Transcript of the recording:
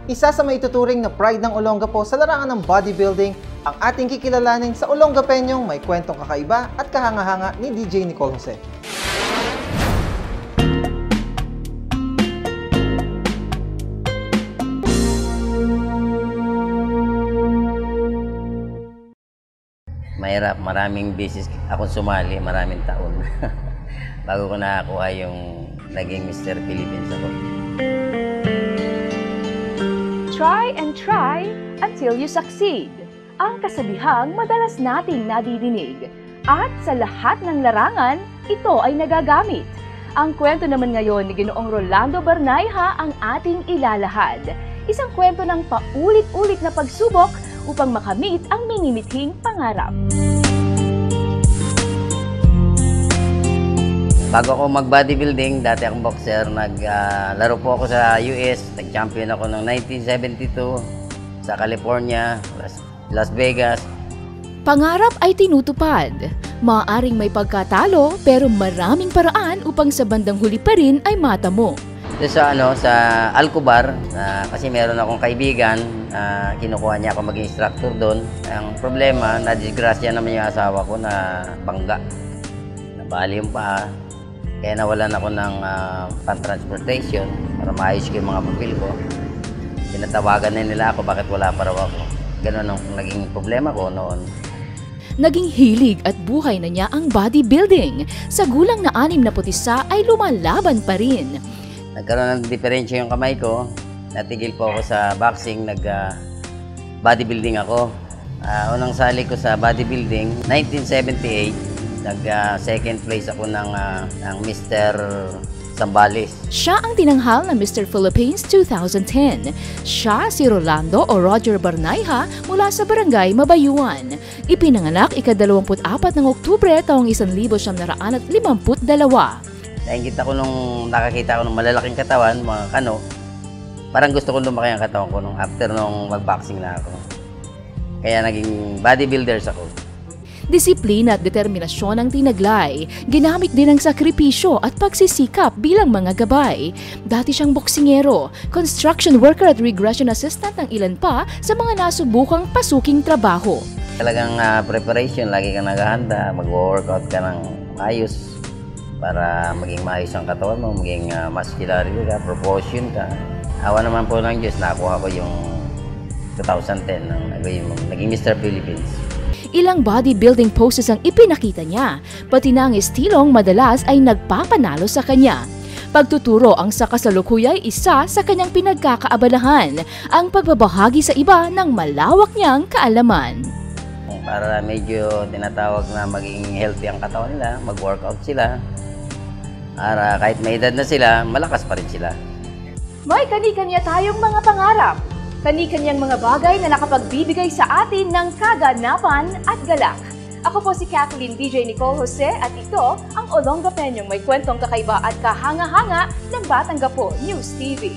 Isa sa maituturing na pride ng Olongapo sa larangan ng bodybuilding ang ating kikilalanin sa Olongapeñong may kwentong kakaiba at kahanga-hanga ni DJ Nicole Jose. Mahirap, maraming beses ako sumali, maraming taon. Bago ko nakakuha yung naging Mr. Philippines ako. Try and try until you succeed. Ang kasabihang madalas nating nadidinig. At sa lahat ng larangan, ito ay nagagamit. Ang kwento naman ngayon ni Ginoong Rolando Bernayha ang ating ilalahad. Isang kwento ng paulit-ulit na pagsubok upang makamit ang minimithing pangarap. Bago ako mag-bodybuilding, dati akong boxer, naglaro po ako sa US, nag-champion ako noong 1972 sa California, Las Vegas. Pangarap ay tinutupad. Maaaring may pagkatalo pero maraming paraan upang sa bandang huli pa rin ay matamo. Sa Alcobar, kasi meron akong kaibigan, kinukuha niya ako maging instructor doon. Ang problema, nadisgrasya naman yung asawa ko na bangga. Nabali yung paa. Kaya nawalan ako ng pan-transportation para maayos ko yung mga papel ko. Tinatawagan na nila ako bakit wala pa raw ako. Ganun ang naging problema ko noon. Naging hilig at buhay na niya ang bodybuilding. Sa gulang na 61 ay lumalaban pa rin. Nagkaroon ng diferensya yung kamay ko. Natigil po ako sa boxing, nag-bodybuilding ako. Unang sali ko sa bodybuilding, 1978. Nag-second place ako ng Mr. Zambales. Siya ang tinanghal ng Mr. Philippines 2010. Siya si Rolando o Roger Bernayha mula sa Barangay Mabayuan. Ipinanganak ika-24 ng Oktubre taong 1952. Nakikita ko nakakita ko ng malalaking katawan, mga kano. Parang gusto ko lumaki ang katawan ko after nung mag-boxing na ako. Kaya naging bodybuilders ako. Disiplina at determinasyon ang tinaglay. Ginamit din ang sakripisyo at pagsisikap bilang mga gabay. Dati siyang boksingero, construction worker at regression assistant ng ilan pa sa mga nasubukang pasuking trabaho. Talagang preparation, lagi kang naghahanda, mag-workout ka ng ayos para maging maayos ang katawan mo, maging muscularity ka, proportion ka. Awa naman po ng Diyos, nakuha ko yung 2010 naging Mr. Philippines. Ilang bodybuilding poses ang ipinakita niya, pati na ang estilong madalas ay nagpapanalo sa kanya. Pagtuturo ang sa kasalukuyay isa sa kanyang pinagkakaabalahan, ang pagbabahagi sa iba ng malawak niyang kaalaman. Para medyo tinatawag na maging healthy ang katawan nila, mag-workout sila. Para kahit may edad na sila, malakas pa rin sila. May kani-kanya tayong mga pangarap. Kani-kanyang mga bagay na nakapagbibigay sa atin ng kaganapan at galak. Ako po si Kathleen DJ Nicole Jose at ito ang Olongapeñong may kwentong kakaiba at kahanga-hanga ng Batangapo News TV.